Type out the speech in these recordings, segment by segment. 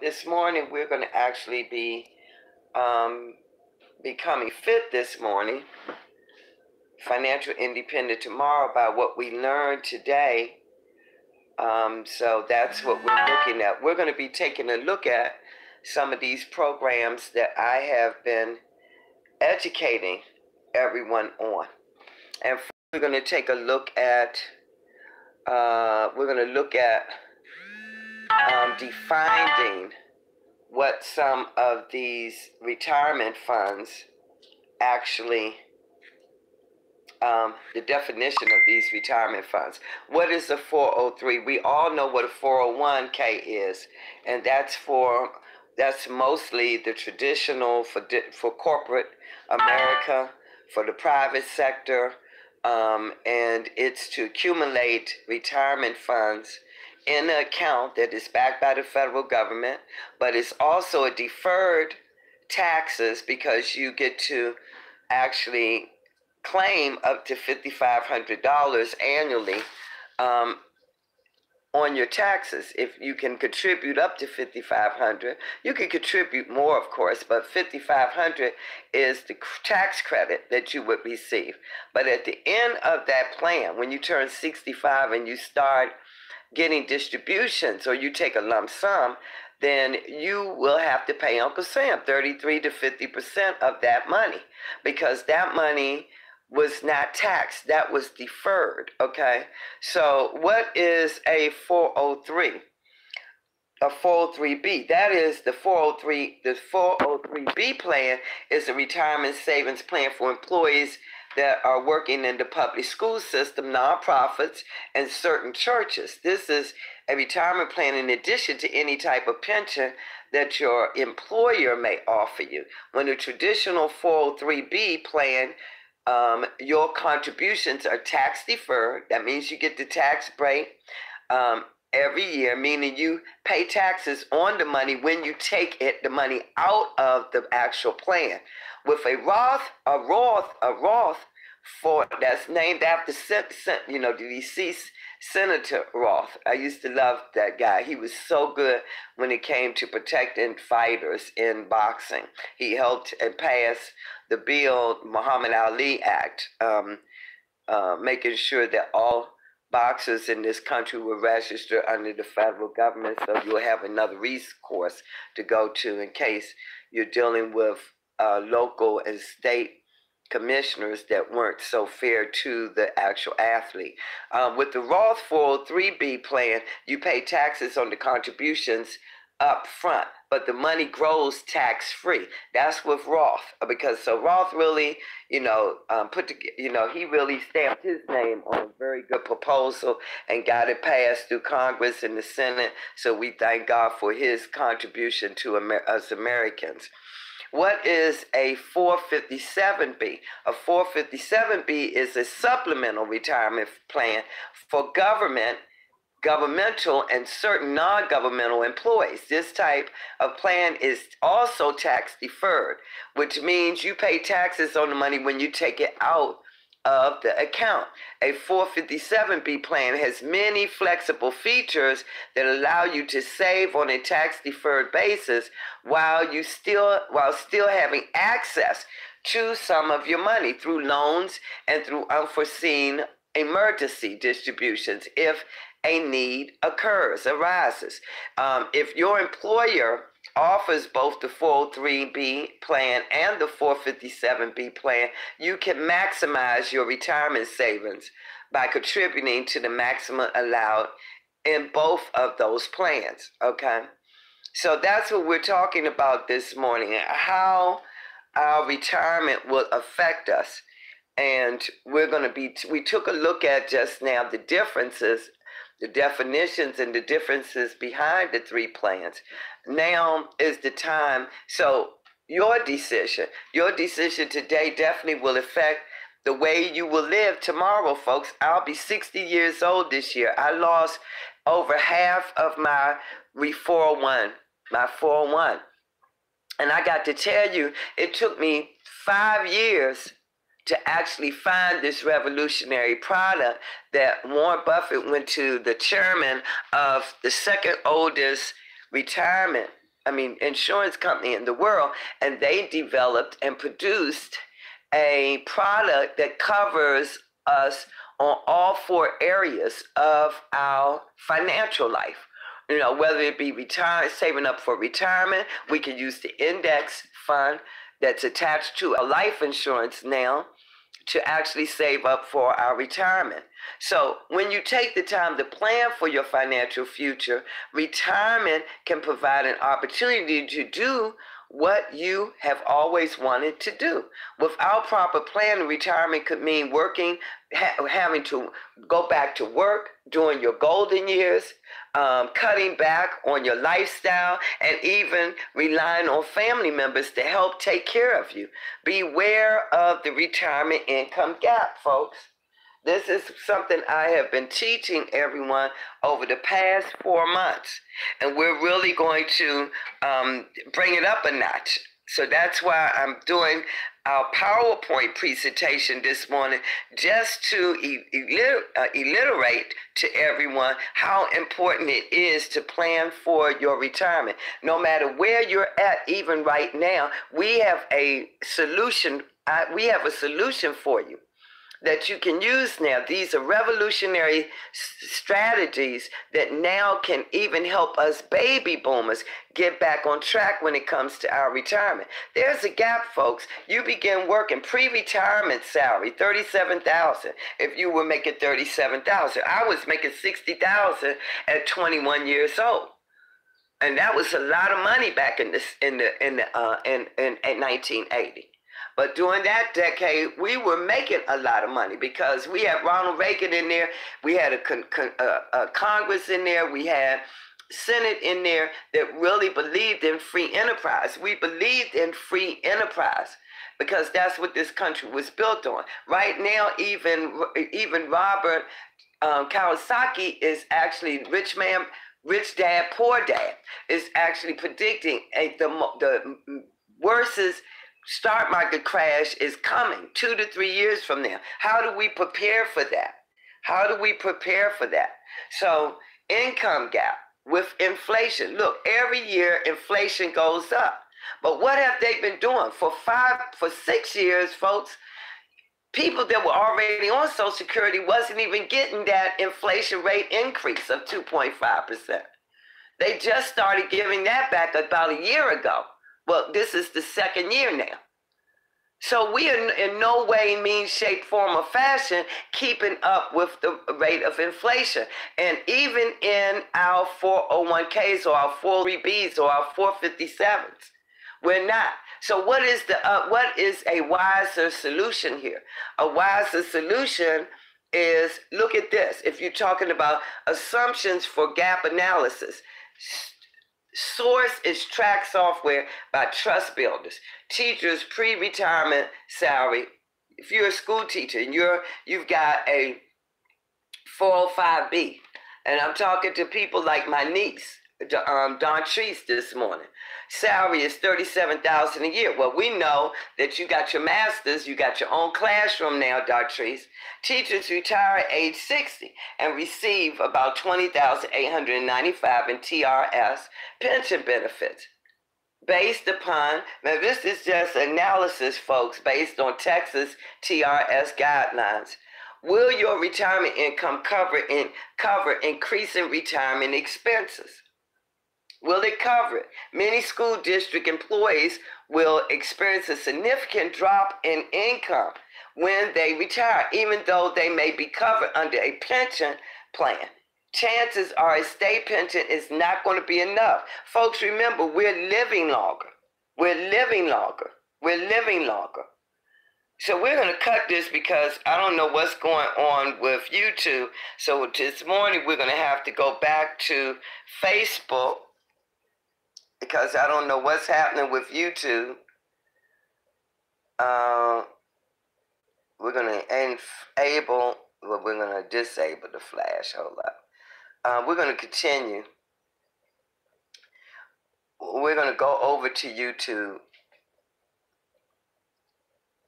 This morning we're going to actually be becoming fit this morning, financial independent tomorrow by what we learned today. So that's what we're looking at. We're going to be taking a look at some of these programs that I have been educating everyone on. And we're going to take a look at defining what some of these retirement funds actually, the definition of these retirement funds. What is a 403? We all know what a 401k is, and that's mostly the traditional for corporate America, for the private sector, and it's to accumulate retirement funds in an account that is backed by the federal government, but it's also a deferred taxes because you get to actually claim up to $5,500 annually on your taxes. If you can contribute up to $5,500, you can contribute more, of course, but $5,500 is the tax credit that you would receive. But at the end of that plan, when you turn 65 and you start getting distributions or you take a lump sum, then you will have to pay Uncle Sam 33 to 50% of that money, because that money was not taxed. That was deferred, okay? So what is a 403? A 403B. That is the 403. The 403B plan is a retirement savings plan for employees that are working in the public school system, nonprofits, and certain churches. This is a retirement plan in addition to any type of pension that your employer may offer you. When a traditional 403B plan, your contributions are tax deferred. That means you get the tax break every year, meaning you pay taxes on the money when you take the money out of the actual plan. With a Roth that's named after the deceased Senator Roth. I used to love that guy. He was so good when it came to protecting fighters in boxing. He helped pass the bill, Muhammad Ali Act, making sure that all boxers in this country were registered under the federal government, so you'll have another recourse to go to in case you're dealing with local and state commissioners that weren't so fair to the actual athlete. With the Roth 403B plan, you pay taxes on the contributions up front, but the money grows tax-free. That's with Roth, because Roth really, he really stamped his name on a very good proposal and got it passed through Congress and the Senate. So we thank God for his contribution to us Americans. What is a 457B? A 457B is a supplemental retirement plan for governmental, and certain non-governmental employees. This type of plan is also tax deferred, which means you pay taxes on the money when you take it out of the account. A 457B plan has many flexible features that allow you to save on a tax deferred basis while still having access to some of your money through loans and through unforeseen emergency distributions if a need arises. If your employer offers both the 403B plan and the 457B plan, you can maximize your retirement savings by contributing to the maximum allowed in both of those plans, okay? So that's what we're talking about this morning, how our retirement will affect us. And we took a look at just now the differences, the definitions and the differences behind the three plans. Now is the time. So your decision today definitely will affect the way you will live tomorrow, folks. I'll be 60 years old this year. I lost over half of my 401. And I got to tell you, it took me 5 years to actually find this revolutionary product that Warren Buffett went to the chairman of the second oldest insurance company in the world, and they developed and produced a product that covers us on all four areas of our financial life. You know, whether it be saving up for retirement, we can use the index fund that's attached to a life insurance now to actually save up for our retirement. So when you take the time to plan for your financial future, retirement can provide an opportunity to do what you have always wanted to do. Without proper planning, retirement could mean having to go back to work during your golden years, cutting back on your lifestyle, and even relying on family members to help take care of you. Beware of the retirement income gap, folks. This is something I have been teaching everyone over the past 4 months, and we're really going to bring it up a notch. So that's why I'm doing our PowerPoint presentation this morning, just to reiterate to everyone how important it is to plan for your retirement. No matter where you're at, even right now, we have a solution. We have a solution for you that you can use now. These are revolutionary strategies that now can even help us baby boomers get back on track when it comes to our retirement. There's a gap, folks. You begin working pre-retirement salary, $37,000. If you were making $37,000, I was making $60,000 at 21 years old. And that was a lot of money back in 1980. But during that decade, we were making a lot of money because we had Ronald Reagan in there. We had a Congress in there. We had Senate in there that really believed in free enterprise. We believed in free enterprise because that's what this country was built on. Right now, even Robert Kiyosaki is actually Rich Dad, Poor Dad is actually predicting the worst stock market crash is coming 2 to 3 years from now. How do we prepare for that? How do we prepare for that? So income gap with inflation. Look, every year inflation goes up. But what have they been doing? For 6 years, folks, people that were already on Social Security wasn't even getting that inflation rate increase of 2.5%. They just started giving that back about a year ago. Well, this is the second year now. So we are in no way, means, shape, form, or fashion keeping up with the rate of inflation. And even in our 401ks or our 403bs or our 457s, we're not. So what is a wiser solution here? A wiser solution is, look at this. If you're talking about assumptions for gap analysis, source is track software by Trust Builders. Teachers pre-retirement salary. If you're a school teacher and you've got a 405B, and I'm talking to people like my niece, Don Treese, this morning. Salary is $37,000 a year. Well, we know that you got your master's, you got your own classroom now, Don Treese. Teachers retire at age 60 and receive about $20,895 in TRS pension benefits. Based upon, now this is just analysis, folks, based on Texas TRS guidelines. Will your retirement income cover increasing retirement expenses? Will it cover it? Many school district employees will experience a significant drop in income when they retire, even though they may be covered under a pension plan. Chances are a state pension is not going to be enough. Folks, remember, we're living longer. We're living longer. We're living longer. So we're going to cut this because I don't know what's going on with YouTube. So this morning we're going to have to go back to Facebook because I don't know what's happening with YouTube. We're going to we're going to disable the flash. Hold up. We're going to continue. We're going to go over to YouTube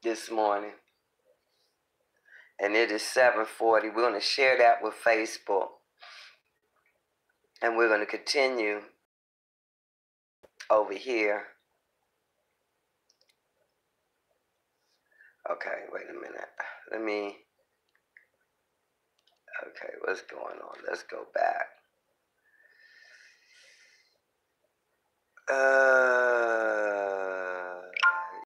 this morning. And it is 7:40. We're going to share that with Facebook. And we're going to continue over here. Okay, wait a minute. Let me, okay, what's going on? Let's go back.